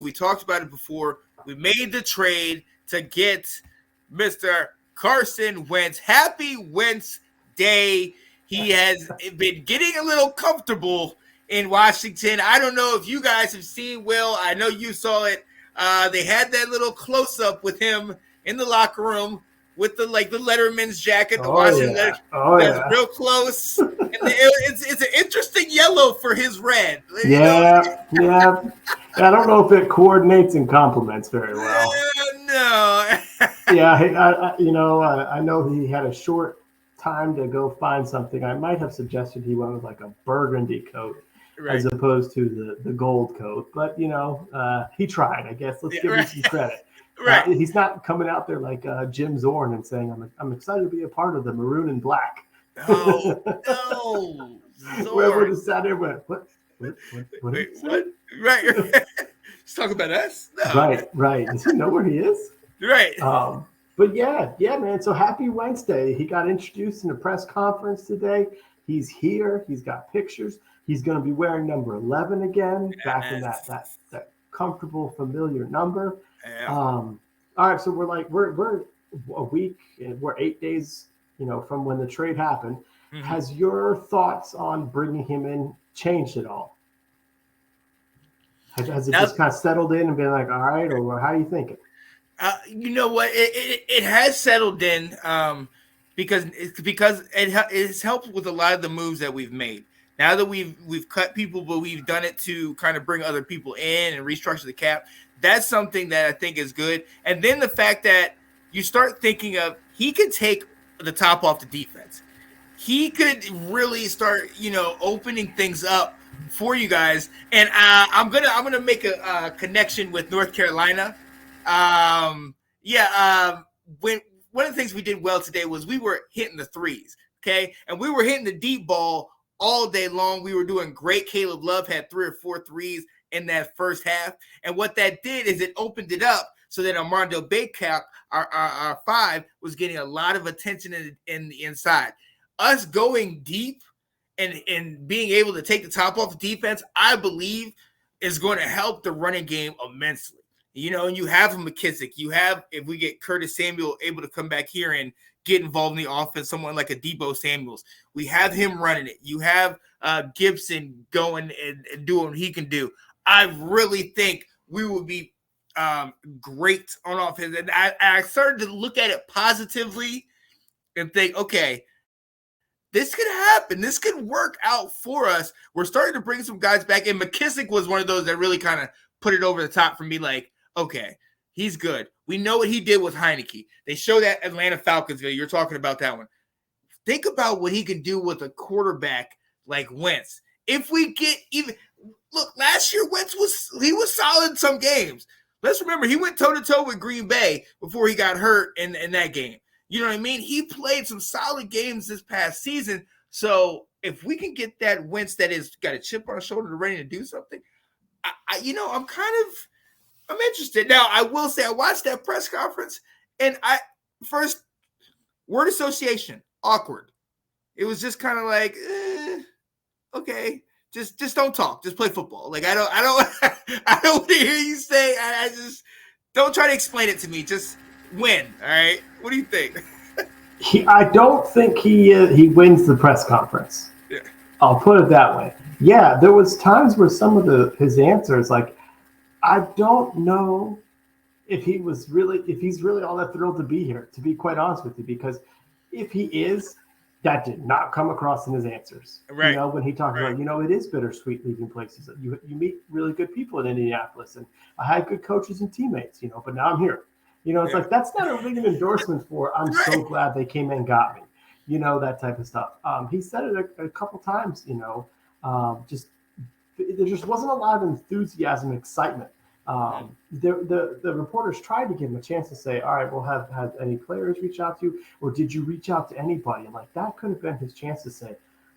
We talked about it before. We made the trade to get Mr. Carson Wentz. Happy Wentz Day. He has been getting a little comfortable in Washington. I don't know if you guys have seen Will. I know you saw it. They had that little close-up with him in the locker room with the Letterman's jacket, the Washington letter. That's real close. And it's an interesting yellow for his red. Yeah. I don't know if it coordinates and complements very well. No. I know he had a short time to go find something. I might have suggested he went with like a burgundy coat as opposed to the gold coat. But, he tried, I guess. Let's give him some credit. Right. He's not coming out there like Jim Zorn and saying, I'm excited to be a part of the maroon and black. Oh, no. Whoever decided went, what? Wait, what? Right. He's talking about us? No. Right. Does he know where he is? Right. But yeah, man. So happy Wednesday. He got introduced in a press conference today. He's here. He's got pictures. He's going to be wearing number 11 again, back in that comfortable, familiar number. Yeah. All right. So we're a week and we're 8 days, from when the trade happened. Mm-hmm. Has your thoughts on bringing him in changed at all? Has it just kind of settled in and been like, all right, or how are you thinking? You know what? It has settled in because it has helped with a lot of the moves that we've made. Now that we've cut people, but we've done it to kind of bring other people in and restructure the cap. That's something that I think is good. And then the fact that you start thinking of he could take the top off the defense. He could really start, opening things up for you guys. And I'm gonna make a connection with North Carolina. When one of the things we did well today was we were hitting the threes, okay, and we were hitting the deep ball all day long. We were doing great. Caleb Love had 3 or 4 threes in that first half, and what that did is it opened it up so that Armando Baycap, our 5, was getting a lot of attention in the inside. Us going deep and being able to take the top off the defense, I believe, is going to help the running game immensely. And you have McKissick. You have, if we get Curtis Samuel able to come back here and get involved in the offense, someone like a Debo Samuels. We have him running it. You have Gibson going and doing what he can do. I really think we will be great on offense. And I started to look at it positively and think, okay, this could happen. This could work out for us. We're starting to bring some guys back. And McKissick was one of those that really kind of put it over the top for me. Like, okay, he's good. We know what he did with Heineke. They show that Atlanta Falcons video. You're talking about that one. Think about what he can do with a quarterback like Wentz. If we get even – look, last year Wentz was solid in some games. Let's remember, he went toe-to-toe with Green Bay before he got hurt in that game. You know what I mean? He played some solid games this past season. So if we can get that Wentz that is got a chip on his shoulder ready to do something, I'm interested. Now, I will say I watched that press conference, and first word association, awkward. It was just kind of like, okay, just don't talk, just play football. Like I don't want to hear you say. I just don't try to explain it to me. Just win. All right. What do you think? I don't think he wins the press conference. Yeah. I'll put it that way. Yeah, there was times where some of his answers, like, I don't know if he's really all that thrilled to be here, to be quite honest with you, because if he is, that did not come across in his answers. Right. When he talked about, it is bittersweet leaving places. You meet really good people in Indianapolis, and I had good coaches and teammates, but now I'm here. It's like, that's not a really endorsement for, I'm so glad they came and got me, that type of stuff. He said it a couple times, there just wasn't a lot of enthusiasm, excitement. The reporters tried to give him a chance to say, all right, well, have any players reach out to you, or did you reach out to anybody? And like, that could have been his chance to say,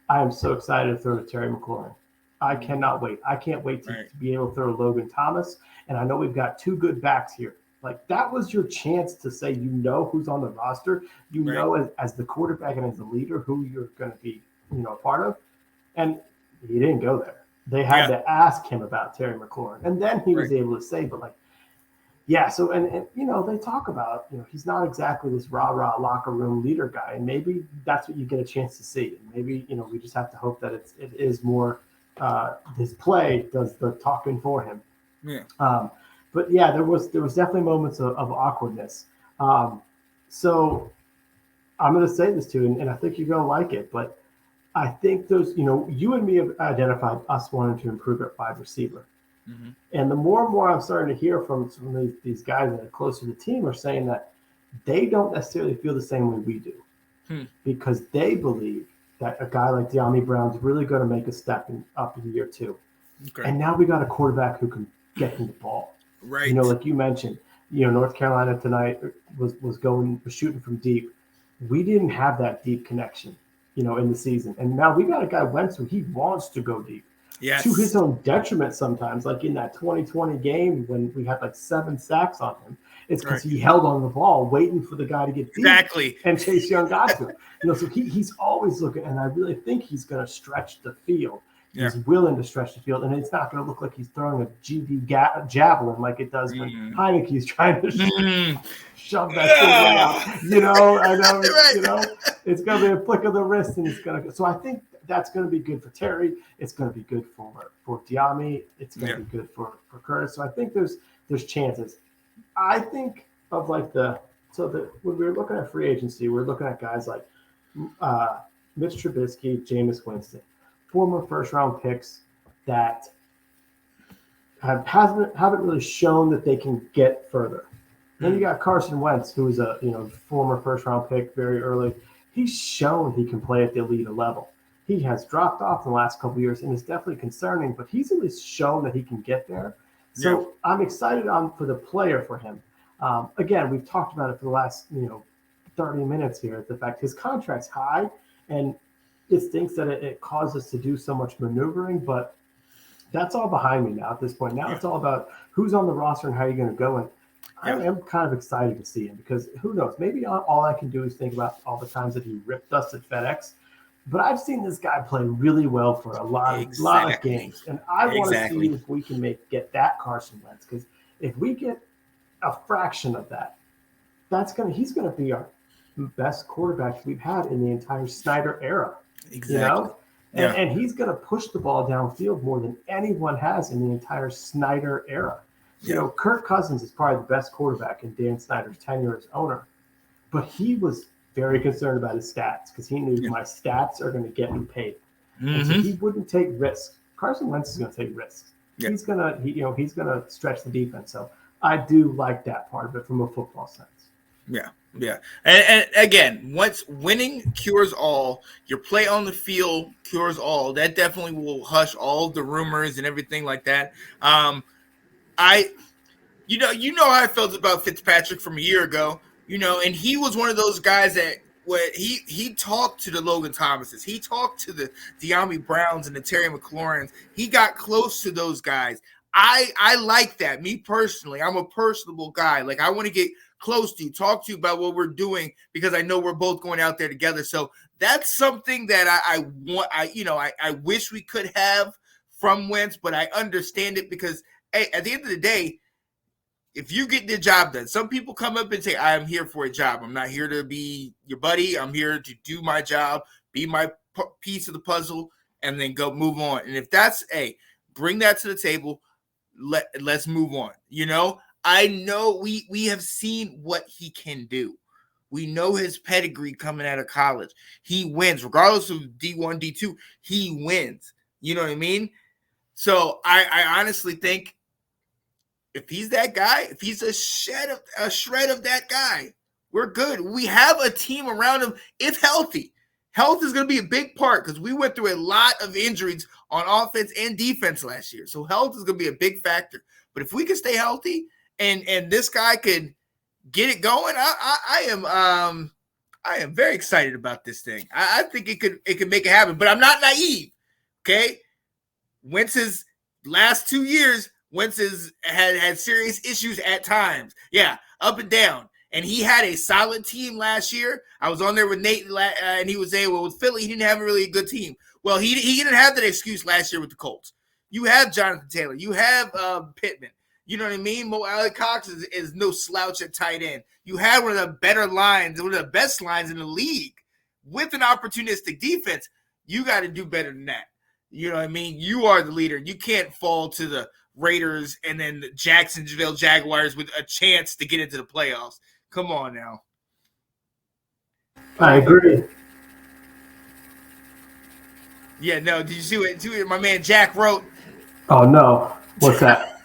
I am so excited to throw to Terry McLaurin. I cannot wait. I can't wait to be able to throw to Logan Thomas. And I know we've got 2 good backs here. Like, that was your chance to say, who's on the roster, know as the quarterback and as the leader who you're going to be, a part of. And he didn't go there. They had to ask him about Terry McLaurin, and then he was able to say, but like, yeah. So and they talk about he's not exactly this rah-rah locker room leader guy, and maybe that's what you get a chance to see. And maybe we just have to hope that it is more his play does the talking for him. Yeah. But yeah, there was definitely moments of awkwardness. So I'm going to say this too, and I think you're going to like it, but I think those, you and me have identified us wanting to improve at wide receiver. Mm-hmm. And the more and more I'm starting to hear from some of these guys that are close to the team are saying that they don't necessarily feel the same way we do because they believe that a guy like De'Ami Brown's really going to make a step up in year 2. Okay. And now we got a quarterback who can get him the ball. Right. Like you mentioned, North Carolina tonight was shooting from deep. We didn't have that deep connection, in the season. And now we got a guy, Wentz, who he wants to go deep. Yes. To his own detriment sometimes, like in that 2020 game when we had like 7 sacks on him. It's because he held on the ball, waiting for the guy to get deep. Exactly. And Chase Young got to it. So he's always looking, and I really think he's going to stretch the field. He's willing to stretch the field, and it's not going to look like he's throwing a GD javelin like it does when Heineke's trying to shove that thing out. I know, it's going to be a flick of the wrist, and it's going to. So I think that's going to be good for Terry. It's going to be good for De'Ami. It's going to be good for Curtis. So I think there's chances. I think of like when we were looking at free agency, we're looking at guys like Mitch Trubisky, Jameis Winston. Former first-round picks that haven't really shown that they can get further. Then you got Carson Wentz, who is a former first-round pick very early. He's shown he can play at the elite level. He has dropped off in the last couple of years, and it's definitely concerning. But he's at least shown that he can get there. So I'm excited for the player for him. Again, we've talked about it for the last 30 minutes here. The fact his contract's high, and it stinks that it causes us to do so much maneuvering, but that's all behind me now at this point. Now it's all about who's on the roster and how you're going to go. And I am kind of excited to see him because who knows? Maybe all I can do is think about all the times that he ripped us at FedEx. But I've seen this guy play really well for a lot of games. And I want to see if we can get that Carson Wentz. Because if we get a fraction of that, he's going to be our best quarterback we've had in the entire Snyder era. Exactly. And he's going to push the ball downfield more than anyone has in the entire Snyder era. Kirk Cousins is probably the best quarterback in Dan Snyder's tenure as owner, but he was very concerned about his stats because he knew my stats are going to get me paid. And so he wouldn't take risks. Carson Wentz is going to take risks. He's going to stretch the defense. So I do like that part of it from a football sense. Yeah. And again, once winning cures all, your play on the field cures all. That definitely will hush all the rumors and everything like that. You know how I felt about Fitzpatrick from a year ago, and he was one of those guys that he talked to the Logan Thomases, he talked to the De'Ami Browns and the Terry McLaurins. He got close to those guys. I like that. Me personally, I'm a personable guy. Like I want to get close to you, talk to you about what we're doing because I know we're both going out there together. So that's something that I want. I wish we could have from Wentz, but I understand it because hey, at the end of the day, if you get the job done, some people come up and say, I am here for a job. I'm not here to be your buddy. I'm here to do my job, be my piece of the puzzle, and then go move on. And if that's, bring that to the table. Let's move on. I know we have seen what he can do. We know his pedigree coming out of college. He wins, regardless of D1, D2, he wins. You know what I mean? So I honestly think if he's that guy, if he's a shred of that guy, we're good. We have a team around him if healthy. Health is going to be a big part because we went through a lot of injuries on offense and defense last year. So health is going to be a big factor. But if we can stay healthy and this guy could get it going, I am very excited about this thing. I think it could make it happen. But I'm not naive. Okay, Wentz's last 2 years, Wentz had serious issues at times. Yeah, up and down. And he had a solid team last year. I was on there with Nate, and he was saying, well, with Philly, he didn't have a really good team. Well, he didn't have that excuse last year with the Colts. You have Jonathan Taylor. You have Pittman. You know what I mean? Mo Alley Cox is no slouch at tight end. You have one of the better lines, one of the best lines in the league with an opportunistic defense. You got to do better than that. You know what I mean? You are the leader. You can't fall to the Raiders and then the Jacksonville Jaguars with a chance to get into the playoffs. Come on now. I agree. Yeah, no. Did you see what my man Jack wrote? Oh, no. What's that?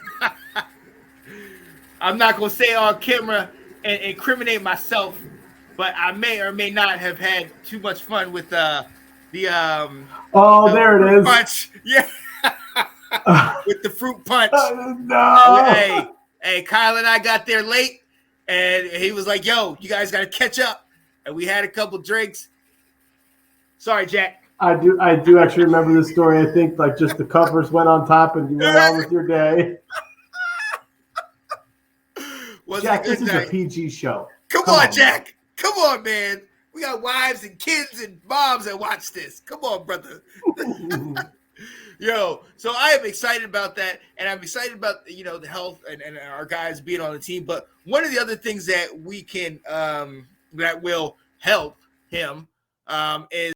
I'm not going to say on camera and incriminate myself, but I may or may not have had too much fun with the there it is. Punch. Yeah. With the fruit punch. No. Hey, Kyle and I got there late, and he was like, yo, you guys got to catch up. And we had a couple drinks. Sorry, Jack. I do actually remember this story. I think like just the covers went on top and you went on with your day. Jack, this is a PG show. Come on, Jack. Come on, man. We got wives and kids and moms that watch this. Come on, brother. Yo, so I am excited about that, and I'm excited about the health and our guys being on the team. But one of the other things that we can that will help him is